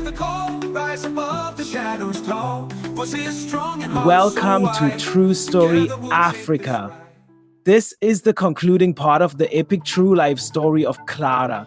the call, rise above the shadows glow. Strong and Welcome to True Story Africa. This is the concluding part of the epic true life story of Clara.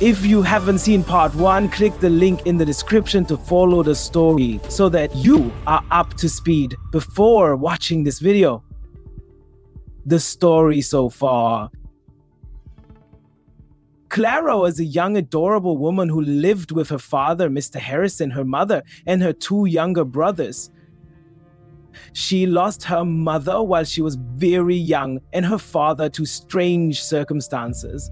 If you haven't seen part 1, click the link in the description to follow the story so that you are up to speed before watching this video. The story so far. Clara was a young, adorable woman who lived with her father, Mr. Harrison, her mother, and her 2 younger brothers. She lost her mother while she was very young and her father to strange circumstances.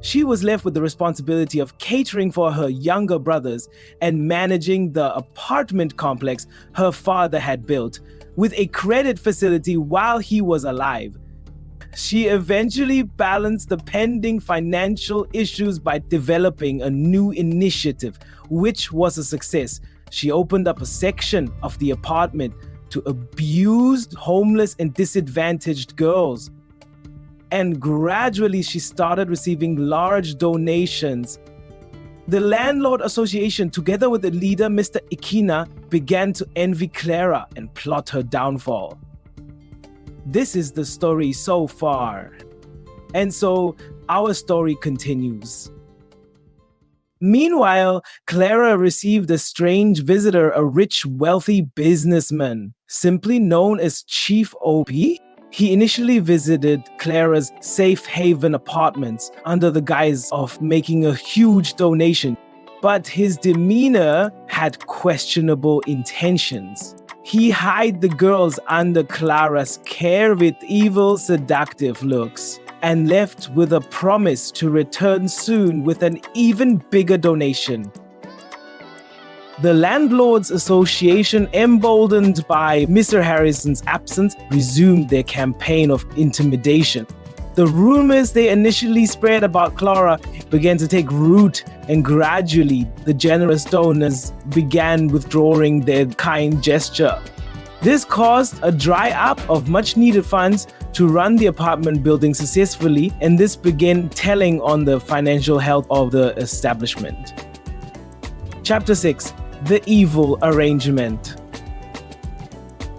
She was left with the responsibility of catering for her younger brothers and managing the apartment complex her father had built with a credit facility while he was alive. She eventually balanced the pending financial issues by developing a new initiative, which was a success. She opened up a section of the apartment to abused, homeless, and disadvantaged girls. And gradually she started receiving large donations. The Landlord Association, together with the leader, Mr. Ikina, began to envy Clara and plot her downfall. This is the story so far. And so our story continues. Meanwhile, Clara received a strange visitor, a rich, wealthy businessman, simply known as Chief Obi. He initially visited Clara's safe haven apartments under the guise of making a huge donation, but his demeanor had questionable intentions. He hid the girls under Clara's care with evil, seductive looks and left with a promise to return soon with an even bigger donation. The Landlords Association, emboldened by Mr. Harrison's absence, resumed their campaign of intimidation. The rumors they initially spread about Clara began to take root, and gradually the generous donors began withdrawing their kind gesture. This caused a dry up of much needed funds to run the apartment building successfully, and this began telling on the financial health of the establishment. Chapter 6. The Evil Arrangement.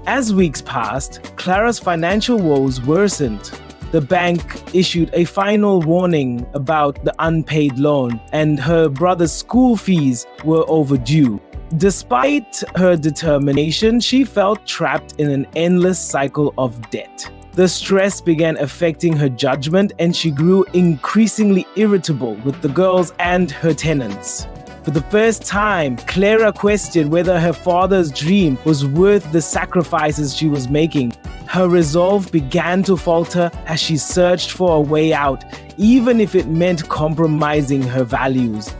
As weeks passed, Clara's financial woes worsened. The bank issued a final warning about the unpaid loan, and her brother's school fees were overdue. Despite her determination, she felt trapped in an endless cycle of debt. The stress began affecting her judgment, and she grew increasingly irritable with the girls and her tenants. For the first time, Clara questioned whether her father's dream was worth the sacrifices she was making. Her resolve began to falter as she searched for a way out, even if it meant compromising her values.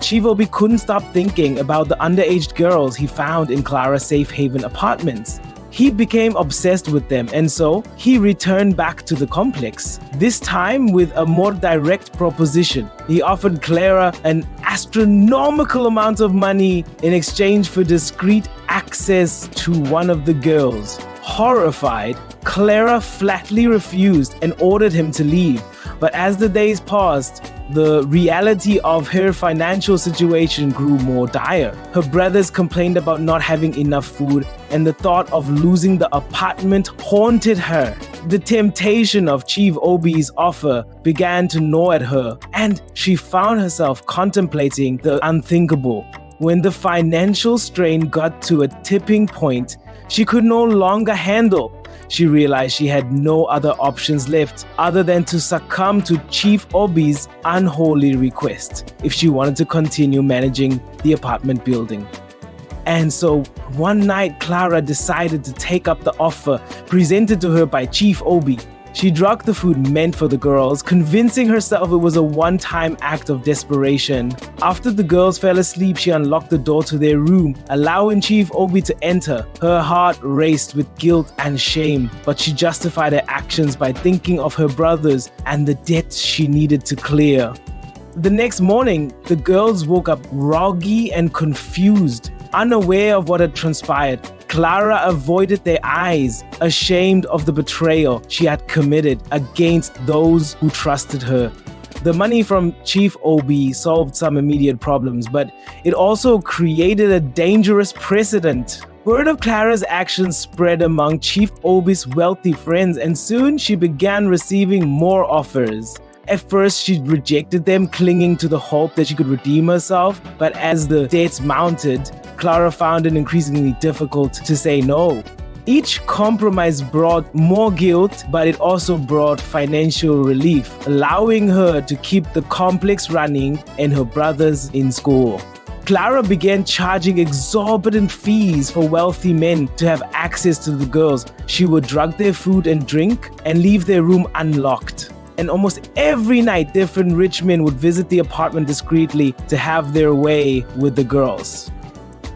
Chief Obi couldn't stop thinking about the underage girls he found in Clara's safe haven apartments. He became obsessed with them, and so he returned back to the complex, this time with a more direct proposition. He offered Clara an astronomical amount of money in exchange for discreet access to one of the girls. Horrified, Clara flatly refused and ordered him to leave. But as the days passed, the reality of her financial situation grew more dire. Her brothers complained about not having enough food, and the thought of losing the apartment haunted her. The temptation of Chief Obi's offer began to gnaw at her, and she found herself contemplating the unthinkable. When the financial strain got to a tipping point she could no longer handle, she realized she had no other options left other than to succumb to Chief Obi's unholy request if she wanted to continue managing the apartment building. And so one night, Clara decided to take up the offer presented to her by Chief Obi. She drugged the food meant for the girls, convincing herself it was a one-time act of desperation. After the girls fell asleep, she unlocked the door to their room, allowing Chief Obi to enter. Her heart raced with guilt and shame, but she justified her actions by thinking of her brothers and the debts she needed to clear. The next morning, the girls woke up groggy and confused, unaware of what had transpired. Clara avoided their eyes, ashamed of the betrayal she had committed against those who trusted her. The money from Chief Obi solved some immediate problems, but it also created a dangerous precedent. Word of Clara's actions spread among Chief Obi's wealthy friends, and soon she began receiving more offers. At first, she rejected them, clinging to the hope that she could redeem herself, but as the debts mounted, Clara found it increasingly difficult to say no. Each compromise brought more guilt, but it also brought financial relief, allowing her to keep the complex running and her brothers in school. Clara began charging exorbitant fees for wealthy men to have access to the girls. She would drug their food and drink and leave their room unlocked. And almost every night, different rich men would visit the apartment discreetly to have their way with the girls.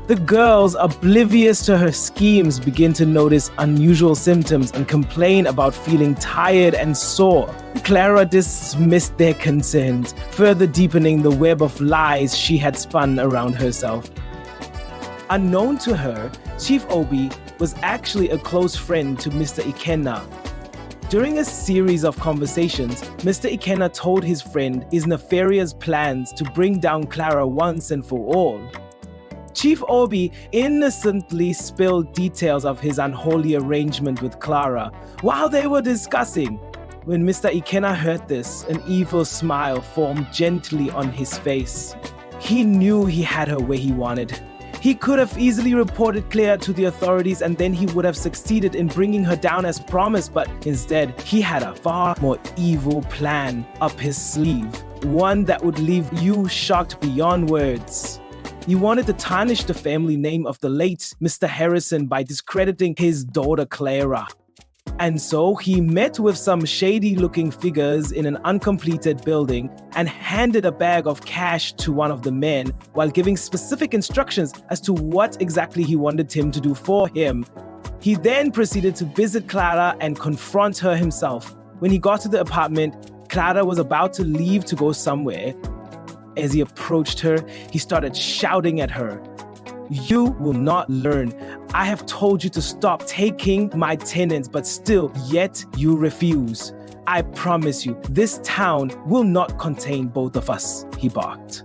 The girls, oblivious to her schemes, begin to notice unusual symptoms and complain about feeling tired and sore. Clara dismissed their concerns, further deepening the web of lies she had spun around herself. Unknown to her, Chief Obi was actually a close friend to Mr. Ikenna. During a series of conversations, Mr. Ikenna told his friend his nefarious plans to bring down Clara once and for all. Chief Obi innocently spilled details of his unholy arrangement with Clara while they were discussing. When Mr. Ikenna heard this, an evil smile formed gently on his face. He knew he had her where he wanted. He could have easily reported Claire to the authorities and then he would have succeeded in bringing her down as promised, but instead he had a far more evil plan up his sleeve, one that would leave you shocked beyond words. He wanted to tarnish the family name of the late Mr. Harrison by discrediting his daughter Clara. And so he met with some shady-looking figures in an uncompleted building and handed a bag of cash to one of the men while giving specific instructions as to what exactly he wanted him to do for him. He then proceeded to visit Clara and confront her himself. When he got to the apartment, Clara was about to leave to go somewhere. As he approached her, he started shouting at her. "You will not learn. I have told you to stop taking my tenants, but still, yet you refuse. I promise you, this town will not contain both of us," he barked.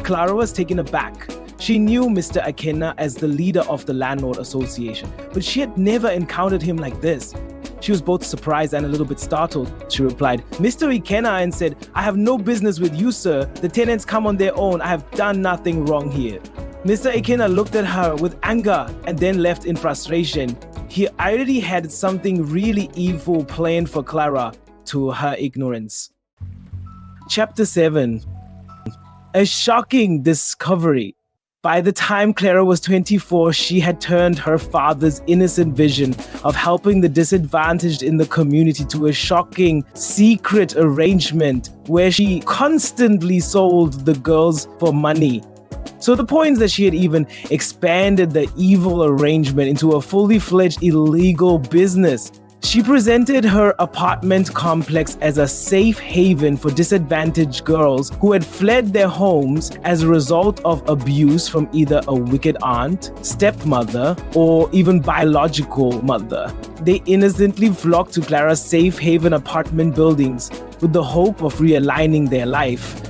Clara was taken aback. She knew Mr. Ikenna as the leader of the landlord association, but she had never encountered him like this. She was both surprised and a little bit startled. She replied, "Mr. Ikenna," and said, "I have no business with you, sir. The tenants come on their own. I have done nothing wrong here." Mr. Ikenna looked at her with anger and then left in frustration. He already had something really evil planned for Clara, to her ignorance. Chapter 7. A shocking discovery. By the time Clara was 24, she had turned her father's innocent vision of helping the disadvantaged in the community to a shocking, secret arrangement where she constantly sold the girls for money. So the point is that she had even expanded the evil arrangement into a fully fledged illegal business. She presented her apartment complex as a safe haven for disadvantaged girls who had fled their homes as a result of abuse from either a wicked aunt, stepmother, or even biological mother. They innocently flocked to Clara's safe haven apartment buildings with the hope of realigning their life.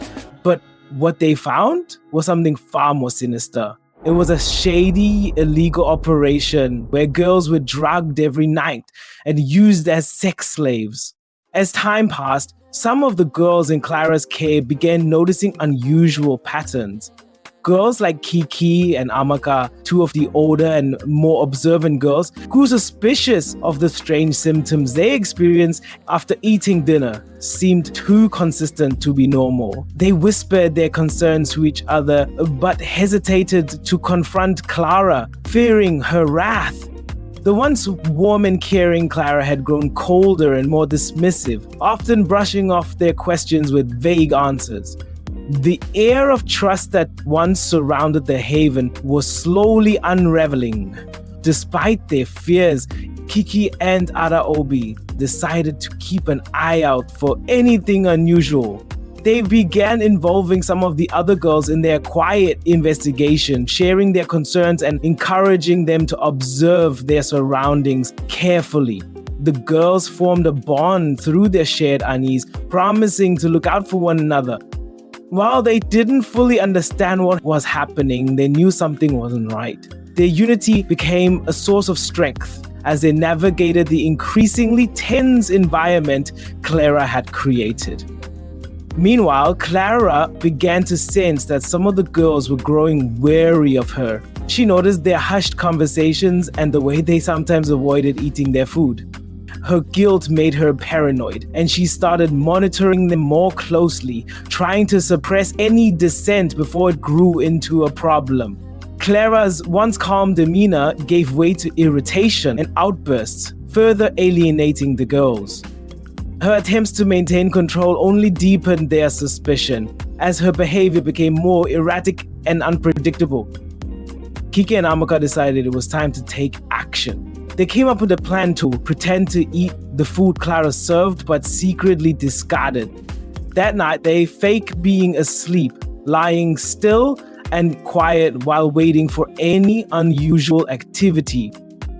But what they found was something far more sinister. It was a shady, illegal operation where girls were drugged every night and used as sex slaves. As time passed, some of the girls in Clara's care began noticing unusual patterns. Girls like Kiki and Amaka, two of the older and more observant girls, grew suspicious of the strange symptoms they experienced after eating dinner seemed too consistent to be normal. They whispered their concerns to each other, but hesitated to confront Clara, fearing her wrath. The once warm and caring Clara had grown colder and more dismissive, often brushing off their questions with vague answers. The air of trust that once surrounded the haven was slowly unraveling. Despite their fears, Kiki and Araobi decided to keep an eye out for anything unusual. They began involving some of the other girls in their quiet investigation, sharing their concerns and encouraging them to observe their surroundings carefully. The girls formed a bond through their shared unease, promising to look out for one another. While they didn't fully understand what was happening, they knew something wasn't right. Their unity became a source of strength as they navigated the increasingly tense environment Clara had created. Meanwhile, Clara began to sense that some of the girls were growing wary of her. She noticed their hushed conversations and the way they sometimes avoided eating their food. Her guilt made her paranoid, and she started monitoring them more closely, trying to suppress any dissent before it grew into a problem. Clara's once calm demeanor gave way to irritation and outbursts, further alienating the girls. Her attempts to maintain control only deepened their suspicion, as her behavior became more erratic and unpredictable. Kiki and Amaka decided it was time to take action. They came up with a plan to pretend to eat the food Clara served but secretly discarded. That night, they faked being asleep, lying still and quiet while waiting for any unusual activity.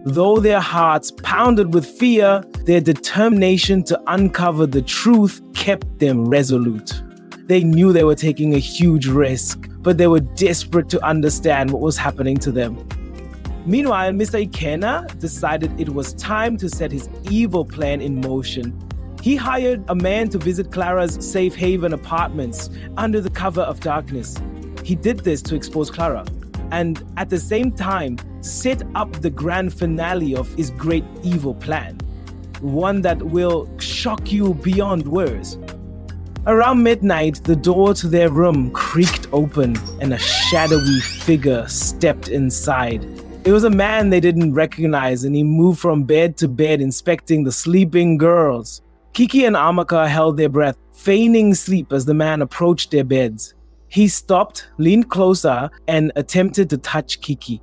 Though their hearts pounded with fear, their determination to uncover the truth kept them resolute. They knew they were taking a huge risk, but they were desperate to understand what was happening to them. Meanwhile, Mr. Ikena decided it was time to set his evil plan in motion. He hired a man to visit Clara's safe haven apartments under the cover of darkness. He did this to expose Clara, and at the same time, set up the grand finale of his great evil plan, one that will shock you beyond words. Around midnight, the door to their room creaked open and a shadowy figure stepped inside. It was a man they didn't recognize, and he moved from bed to bed inspecting the sleeping girls. Kiki and Amaka held their breath, feigning sleep as the man approached their beds. He stopped, leaned closer, and attempted to touch Kiki.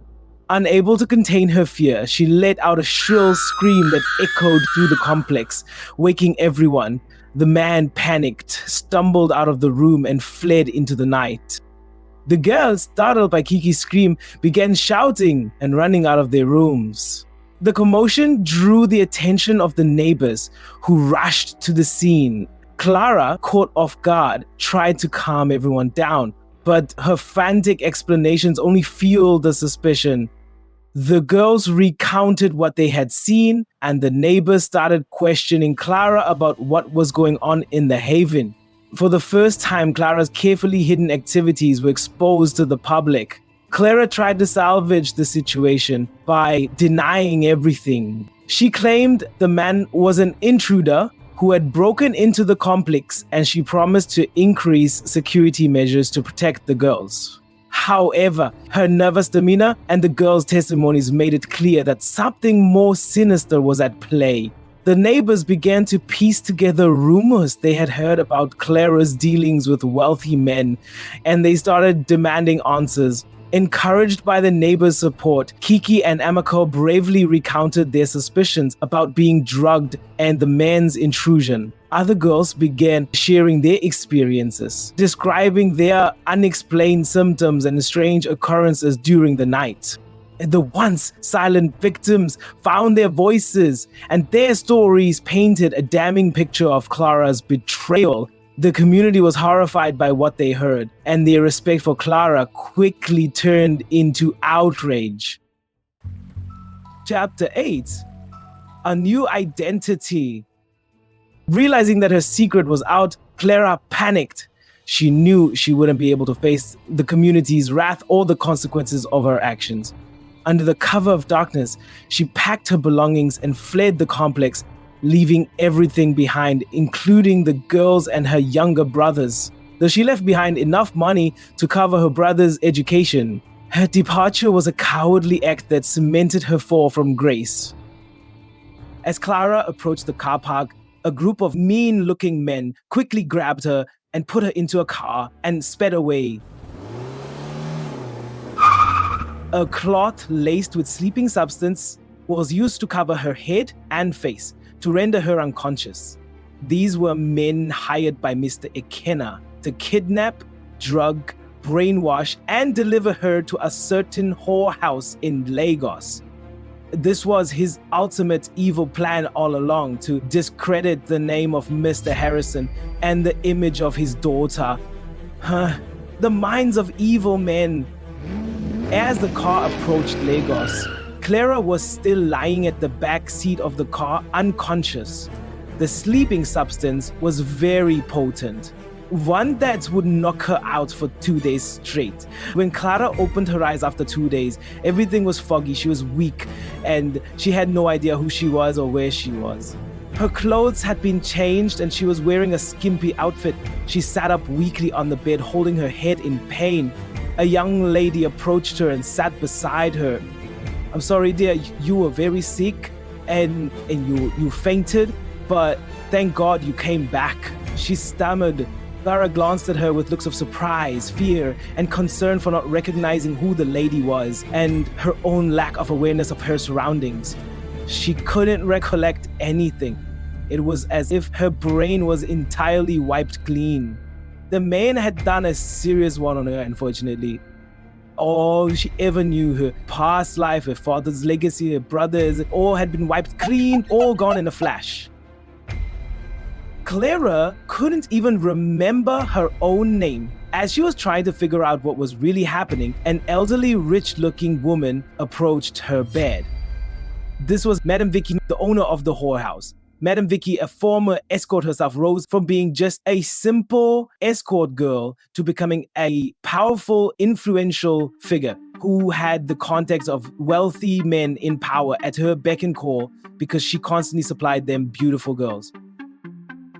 Unable to contain her fear, she let out a shrill scream that echoed through the complex, waking everyone. The man panicked, stumbled out of the room, and fled into the night. The girls, startled by Kiki's scream, began shouting and running out of their rooms. The commotion drew the attention of the neighbors, who rushed to the scene. Clara, caught off guard, tried to calm everyone down, but her frantic explanations only fueled the suspicion. The girls recounted what they had seen, and the neighbors started questioning Clara about what was going on in the haven. For the first time, Clara's carefully hidden activities were exposed to the public. Clara tried to salvage the situation by denying everything. She claimed the man was an intruder who had broken into the complex, and she promised to increase security measures to protect the girls. However, her nervous demeanor and the girls' testimonies made it clear that something more sinister was at play. The neighbors began to piece together rumors they had heard about Clara's dealings with wealthy men, and they started demanding answers. Encouraged by the neighbors' support, Kiki and Amako bravely recounted their suspicions about being drugged and the man's intrusion. Other girls began sharing their experiences, describing their unexplained symptoms and strange occurrences during the night. The once silent victims found their voices, and their stories painted a damning picture of Clara's betrayal. The community was horrified by what they heard, and their respect for Clara quickly turned into outrage. Chapter 8: A New Identity. Realizing that her secret was out, Clara panicked. She knew she wouldn't be able to face the community's wrath or the consequences of her actions. Under the cover of darkness, she packed her belongings and fled the complex, leaving everything behind, including the girls and her younger brothers. Though she left behind enough money to cover her brother's education, her departure was a cowardly act that cemented her fall from grace. As Clara approached the car park, a group of mean-looking men quickly grabbed her and put her into a car and sped away. A cloth laced with sleeping substance was used to cover her head and face to render her unconscious. These were men hired by Mr. Ikena to kidnap, drug, brainwash, and deliver her to a certain whorehouse in Lagos. This was his ultimate evil plan all along, to discredit the name of Mr. Harrison and the image of his daughter. The minds of evil men. As the car approached Lagos, Clara was still lying at the back seat of the car, unconscious. The sleeping substance was very potent, one that would knock her out for 2 days straight. When Clara opened her eyes after 2 days, everything was foggy, she was weak, and she had no idea who she was or where she was. Her clothes had been changed and she was wearing a skimpy outfit. She sat up weakly on the bed, holding her head in pain. A young lady approached her and sat beside her. "I'm sorry, dear, you were very sick and you fainted, but thank God you came back," she stammered. Clara glanced at her with looks of surprise, fear, and concern for not recognizing who the lady was, and her own lack of awareness of her surroundings. She couldn't recollect anything. It was as if her brain was entirely wiped clean. The man had done a serious one on her, unfortunately. All she ever knew, her past life, her father's legacy, her brothers, all had been wiped clean, all gone in a flash. Clara couldn't even remember her own name. As she was trying to figure out what was really happening, an elderly, rich-looking woman approached her bed. This was Madame Vicky, the owner of the whorehouse. Madame Vicky, a former escort herself, rose from being just a simple escort girl to becoming a powerful, influential figure who had the contacts of wealthy men in power at her beck and call because she constantly supplied them beautiful girls.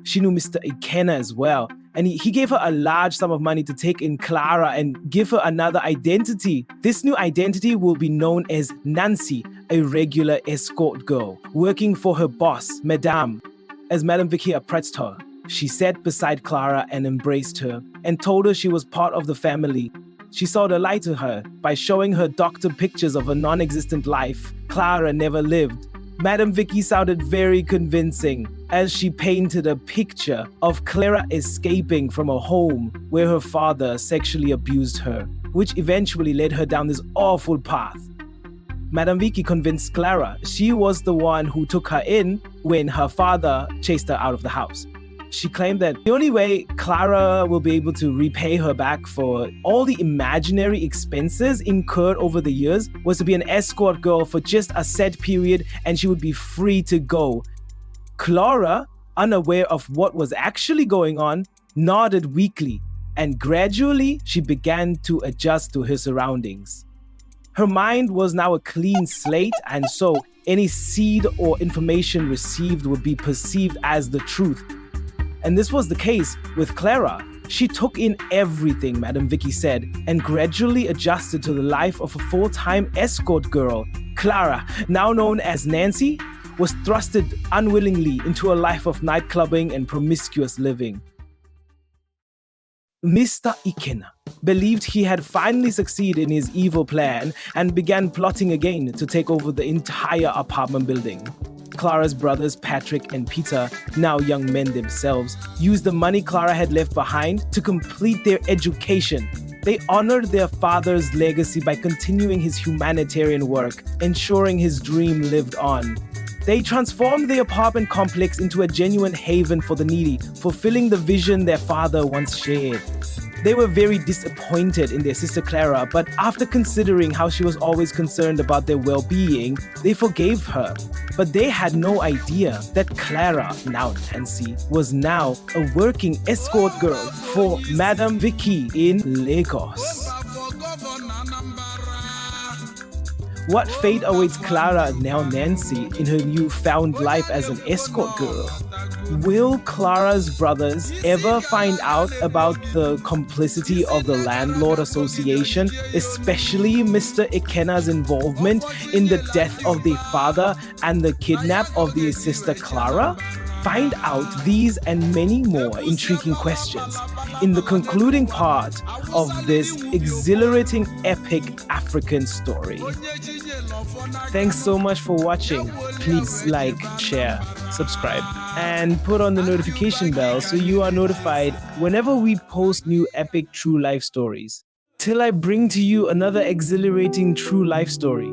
She knew Mr. Ikenna as well, and he gave her a large sum of money to take in Clara and give her another identity. This new identity will be known as Nancy, a regular escort girl, working for her boss, Madame. As Madame Vicky approached her, she sat beside Clara and embraced her and told her she was part of the family. She saw the light to her by showing her doctored pictures of a non-existent life Clara never lived. Madame Vicky sounded very convincing as she painted a picture of Clara escaping from a home where her father sexually abused her, which eventually led her down this awful path. Madame Vicky convinced Clara she was the one who took her in when her father chased her out of the house. She claimed that the only way Clara will be able to repay her back for all the imaginary expenses incurred over the years was to be an escort girl for just a set period, and she would be free to go. Clara, unaware of what was actually going on, nodded weakly, and gradually she began to adjust to her surroundings. Her mind was now a clean slate, and so any seed or information received would be perceived as the truth. And this was the case with Clara. She took in everything Madame Vicky said and gradually adjusted to the life of a full-time escort girl. Clara, now known as Nancy, was thrusted unwillingly into a life of nightclubbing and promiscuous living. Mr. Ikenna believed he had finally succeeded in his evil plan and began plotting again to take over the entire apartment building. Clara's brothers, Patrick and Peter, now young men themselves, used the money Clara had left behind to complete their education. They honored their father's legacy by continuing his humanitarian work, ensuring his dream lived on. They transformed the apartment complex into a genuine haven for the needy, fulfilling the vision their father once shared. They were very disappointed in their sister Clara, but after considering how she was always concerned about their well-being, they forgave her. But they had no idea that Clara, now Nancy, was now a working escort girl for Madame Vicky in Lagos. What fate awaits Clara, now Nancy, in her newfound life as an escort girl? Will Clara's brothers ever find out about the complicity of the Landlord Association, especially Mr. Ikenna's involvement in the death of their father and the kidnap of their sister Clara? Find out these and many more intriguing questions in the concluding part of this exhilarating epic African story. Thanks so much for watching. Please like, share, subscribe, and put on the notification bell so you are notified whenever we post new epic true life stories. Till I bring to you another exhilarating true life story.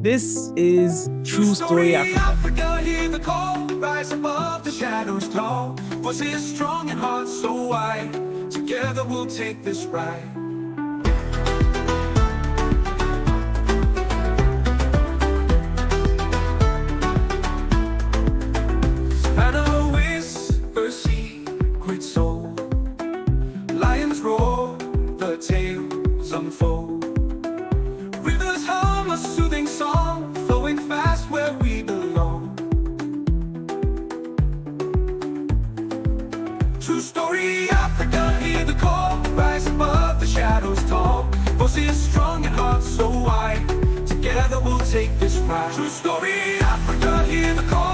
This is True Story Africa. Africa, hear the call. Rise above the shadows tall. Voices strong and hearts so wide. Together we'll take this ride. Savannah whispers secret soul. Lions roar, the tales unfold. Rivers hum a soothing song, flowing fast where we belong. True Story Africa, hear the call. Rise above the shadows tall. Voices strong and hearts so wide. Together we'll take this ride. True Story Africa, hear the call.